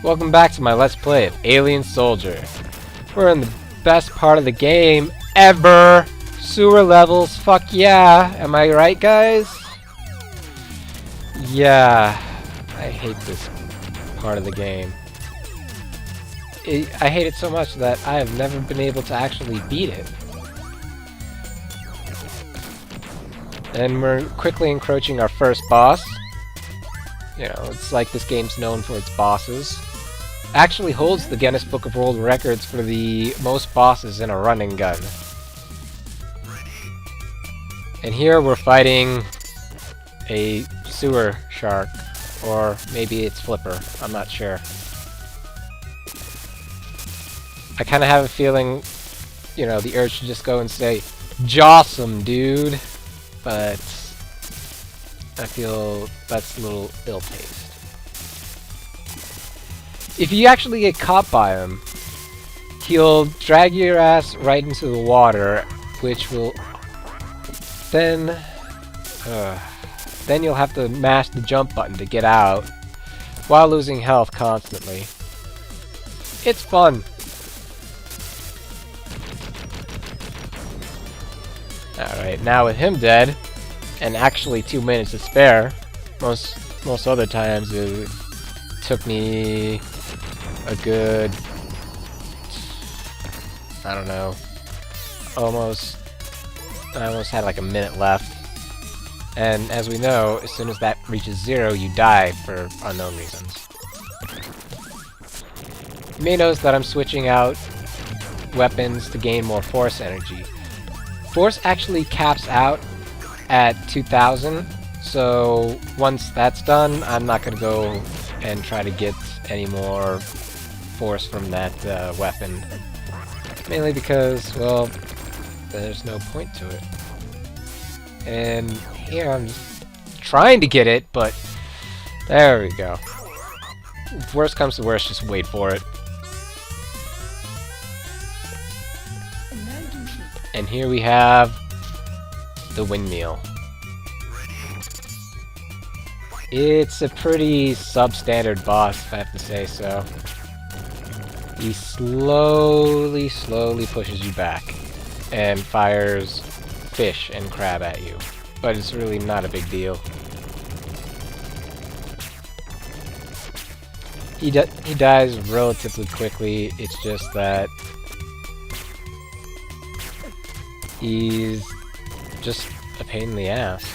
Welcome back to my Let's Play of Alien Soldier. We're in the best part of the game ever! Sewer levels, fuck yeah! Am I right, guys? Yeah, I hate this part of the game. I hate it so much that I have never been able to actually beat it. And we're quickly encroaching our first boss. You know, it's like this game's known for its bosses. Actually holds the Guinness Book of World Records for the most bosses in a running gun. And here we're fighting a sewer shark, or maybe it's Flipper, I'm not sure. I kind of have a feeling, you know, the urge to just go and say, "Jawsome, dude," but I feel that's a little ill taste. If you actually get caught by him, he'll drag your ass right into the water, which will then you'll have to mash the jump button to get out while losing health constantly. It's fun. Alright, now with him dead, and actually 2 minutes to spare, most other times it took me a good, I don't know, I almost had like a minute left. And as we know, as soon as that reaches 0, you die for unknown reasons. You may notice that I'm switching out weapons to gain more force energy. Force actually caps out at 2000, so once that's done, I'm not going to go and try to get any more force from that weapon. Mainly because, well, there's no point to it. And here I'm just trying to get it, but there we go. If worst comes to worst, just wait for it. And here we have the windmill. It's a pretty substandard boss, if I have to say so. He slowly pushes you back and fires fish and crab at you, but it's really not a big deal. He dies relatively quickly. It's just that he's just a pain in the ass.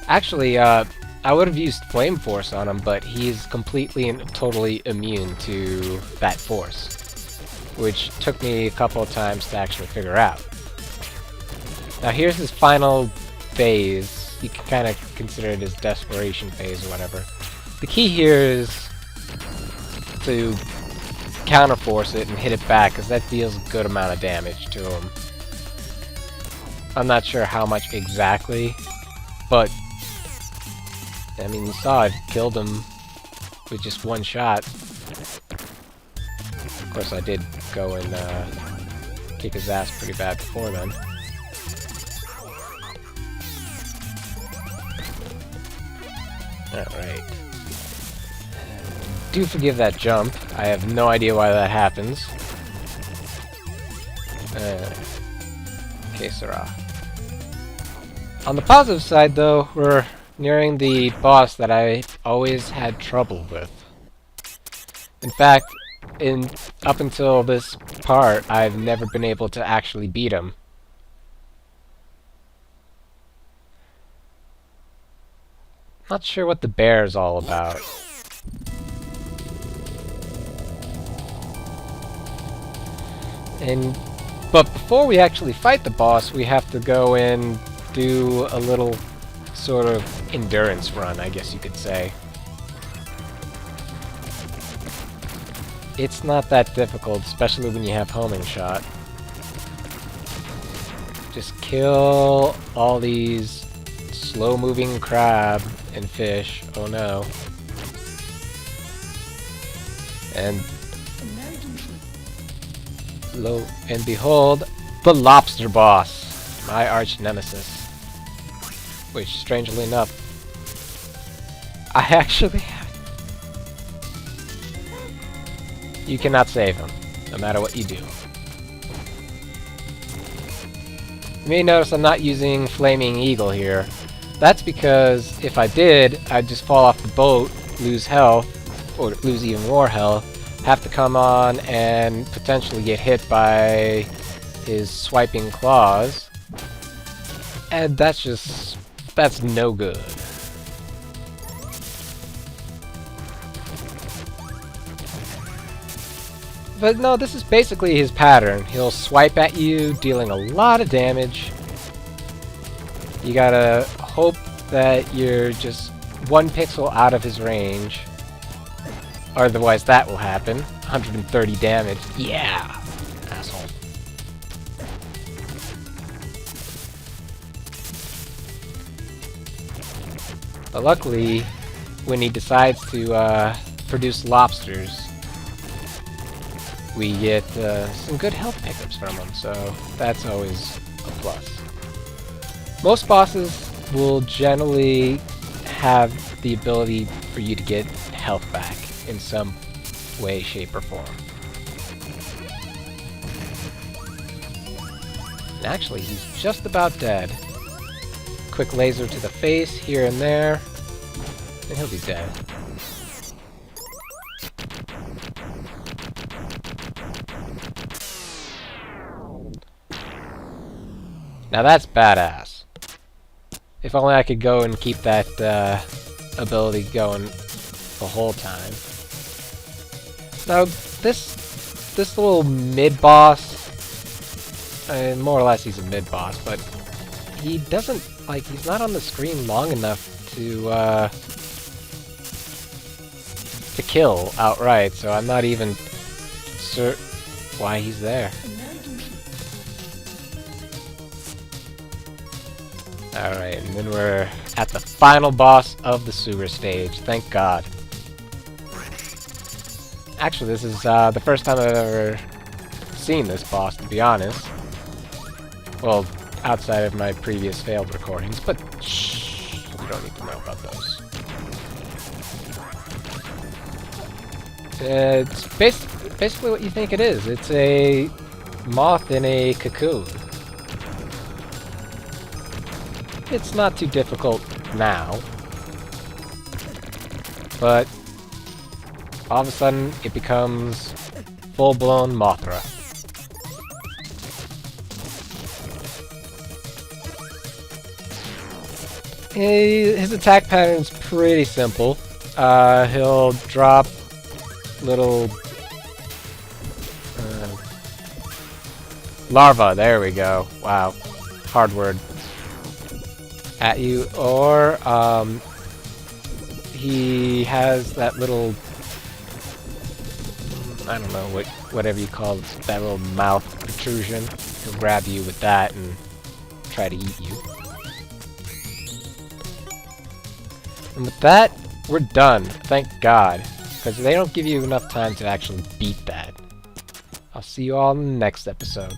Actually, I would have used Flame Force on him, but he's completely and totally immune to that force, which took me a couple of times to actually figure out. Now here's his final phase. You can kind of consider it his desperation phase or whatever. The key here is to counterforce it and hit it back, because that deals a good amount of damage to him. I'm not sure how much exactly, but I mean, you saw it killed him with just one shot. Of course, I did go and kick his ass pretty bad before then. Alright. Do forgive that jump. I have no idea why that happens. Que sera. On the positive side, though, we're nearing the boss that I always had trouble with. In fact, up until this part, I've never been able to actually beat him. Not sure what the bear is all about. But before we actually fight the boss, we have to go and do a little sort of endurance run, I guess you could say. It's not that difficult, especially when you have homing shot. Just kill all these slow-moving crab and fish. Oh no. And lo and behold, the lobster boss, my arch nemesis. Which, strangely enough, I actually have You cannot save him, no matter what you do. You may notice I'm not using Flaming Eagle here. That's because if I did, I'd just fall off the boat, lose health, or lose even more health, have to come on and potentially get hit by his swiping claws. And that's no good. But no, this is basically his pattern. He'll swipe at you, dealing a lot of damage. You gotta hope that you're just 1 pixel out of his range. Otherwise that will happen. 130 damage. Yeah! Asshole. But luckily, when he decides to produce lobsters, we get some good health pickups from him, so that's always a plus. Most bosses will generally have the ability for you to get health back in some way, shape, or form. And actually, he's just about dead. Quick laser to the face here and there, and he'll be dead. Now that's badass. If only I could go and keep that ability going the whole time. Now this little mid-boss, more or less he's a mid-boss, but he doesn't, he's not on the screen long enough to kill outright, so I'm not even certain why he's there. Alright, and then we're at the final boss of the sewer stage, thank God. Actually, this is the first time I've ever seen this boss, to be honest. Well, outside of my previous failed recordings, but shh, we don't need to know about those. It's basically what you think it is. It's a moth in a cocoon. It's not too difficult now, but all of a sudden it becomes full-blown Mothra. His attack pattern's pretty simple. He'll drop little larva, there we go. Wow, hard word. At you, or he has that little, I don't know, whatever you call it, that little mouth protrusion. He'll grab you with that and try to eat you. And with that, we're done, thank God, because they don't give you enough time to actually beat that. I'll see you all in the next episode.